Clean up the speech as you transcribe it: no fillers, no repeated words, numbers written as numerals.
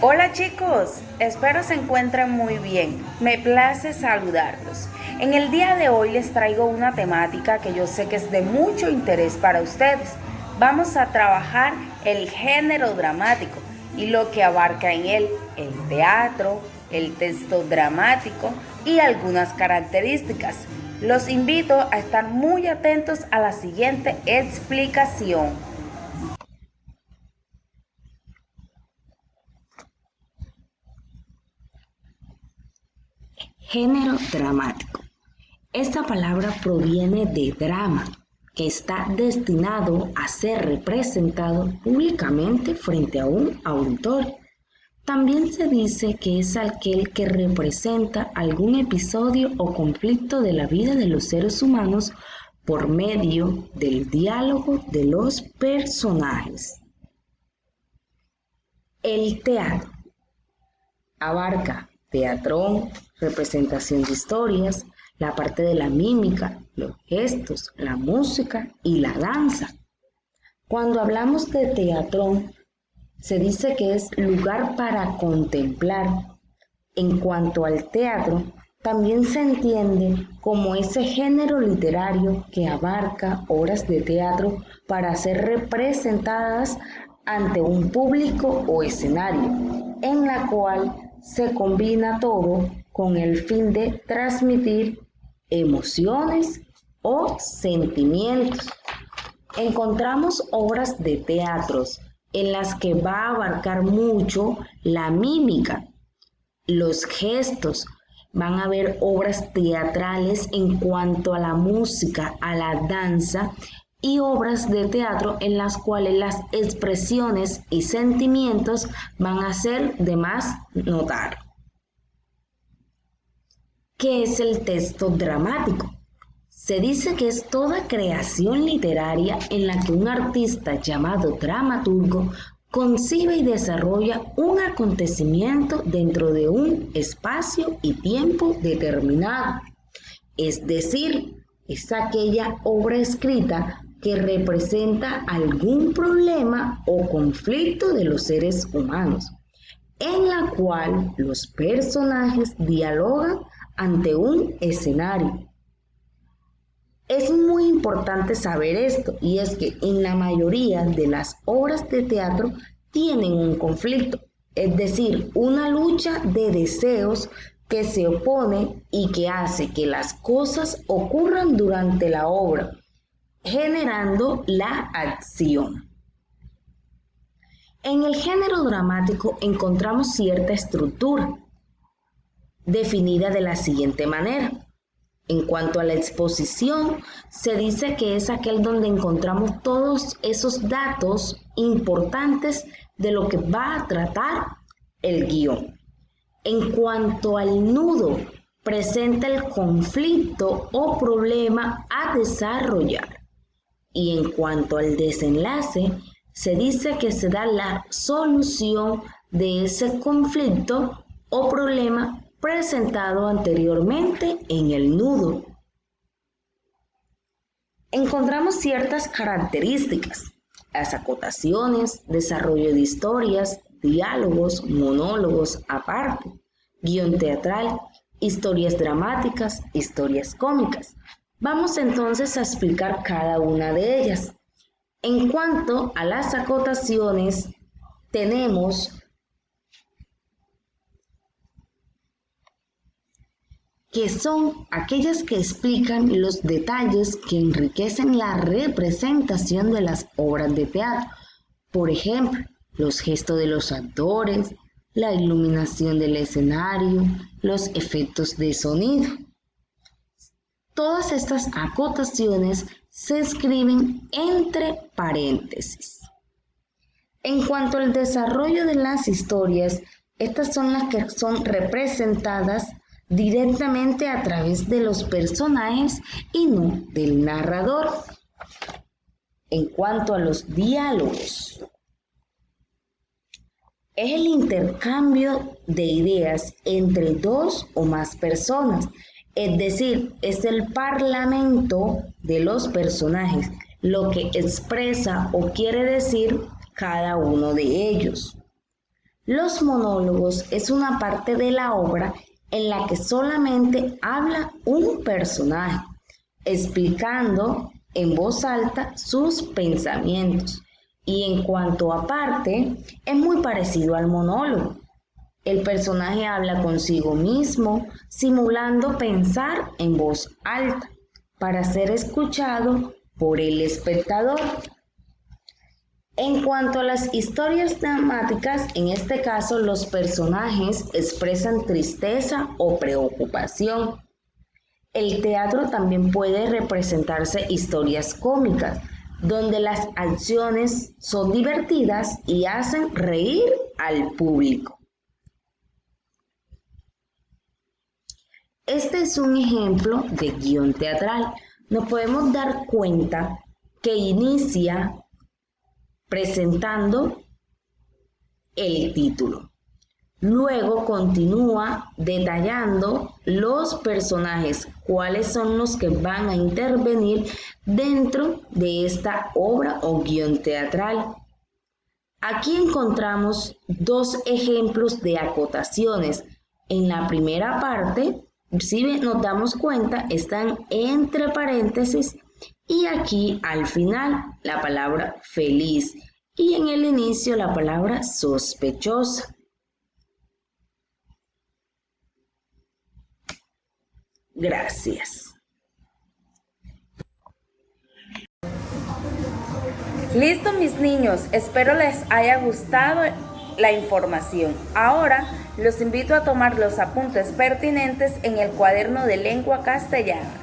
Hola chicos, espero se encuentren muy bien. Me place saludarlos. En el día de hoy les traigo una temática que yo sé que es de mucho interés para ustedes. Vamos a trabajar el género dramático y lo que abarca en él el teatro, el texto dramático y algunas características. Los invito a estar muy atentos a la siguiente explicación. Género dramático. Esta palabra proviene de drama, que está destinado a ser representado públicamente frente a un auditorio. También se dice que es aquel que representa algún episodio o conflicto de la vida de los seres humanos por medio del diálogo de los personajes. El teatro abarca teatrón, representación de historias, la parte de la mímica, los gestos, la música y la danza. Cuando hablamos de teatrón, se dice que es lugar para contemplar. En cuanto al teatro, también se entiende como ese género literario que abarca obras de teatro para ser representadas ante un público o escenario, en la cual se combina todo con el fin de transmitir emociones o sentimientos. Encontramos obras de teatros en las que va a abarcar mucho la mímica, los gestos. Van a haber obras teatrales en cuanto a la música, a la danza y obras de teatro en las cuales las expresiones y sentimientos van a ser de más notar. ¿Qué es el texto dramático? Se dice que es toda creación literaria en la que un artista llamado dramaturgo concibe y desarrolla un acontecimiento dentro de un espacio y tiempo determinado. Es decir, es aquella obra escrita que representa algún problema o conflicto de los seres humanos, en la cual los personajes dialogan ante un escenario. Es muy importante saber esto, y es que en la mayoría de las obras de teatro tienen un conflicto, es decir, una lucha de deseos que se opone y que hace que las cosas ocurran durante la obra, generando la acción. En el género dramático encontramos cierta estructura, definida de la siguiente manera. En cuanto a la exposición, se dice que es aquel donde encontramos todos esos datos importantes de lo que va a tratar el guión. En cuanto al nudo, presenta el conflicto o problema a desarrollar. Y en cuanto al desenlace, se dice que se da la solución de ese conflicto o problema presentado anteriormente en el nudo. Encontramos ciertas características: las acotaciones, desarrollo de historias, diálogos, monólogos aparte, guión teatral, historias dramáticas, historias cómicas. Vamos entonces a explicar cada una de ellas. En cuanto a las acotaciones, tenemos que son aquellas que explican los detalles que enriquecen la representación de las obras de teatro. Por ejemplo, los gestos de los actores, la iluminación del escenario, los efectos de sonido. Todas estas acotaciones se escriben entre paréntesis. En cuanto al desarrollo de las historias, estas son las que son representadas directamente a través de los personajes y no del narrador. En cuanto a los diálogos, es el intercambio de ideas entre dos o más personas, es decir, es el parlamento de los personajes, lo que expresa o quiere decir cada uno de ellos. Los monólogos es una parte de la obra en la que solamente habla un personaje, explicando en voz alta sus pensamientos. Y en cuanto a parte, es muy parecido al monólogo. El personaje habla consigo mismo, simulando pensar en voz alta, para ser escuchado por el espectador. En cuanto a las historias dramáticas, en este caso los personajes expresan tristeza o preocupación. El teatro también puede representarse historias cómicas, donde las acciones son divertidas y hacen reír al público. Este es un ejemplo de guión teatral. Nos podemos dar cuenta que inicia presentando el título. Luego continúa detallando los personajes, cuáles son los que van a intervenir dentro de esta obra o guión teatral. Aquí encontramos dos ejemplos de acotaciones. En la primera parte, si nos damos cuenta, están entre paréntesis y aquí al final la palabra feliz y en el inicio la palabra sospechosa. Gracias. Listo, mis niños, espero les haya gustado la información. Ahora los invito a tomar los apuntes pertinentes en el cuaderno de lengua castellana.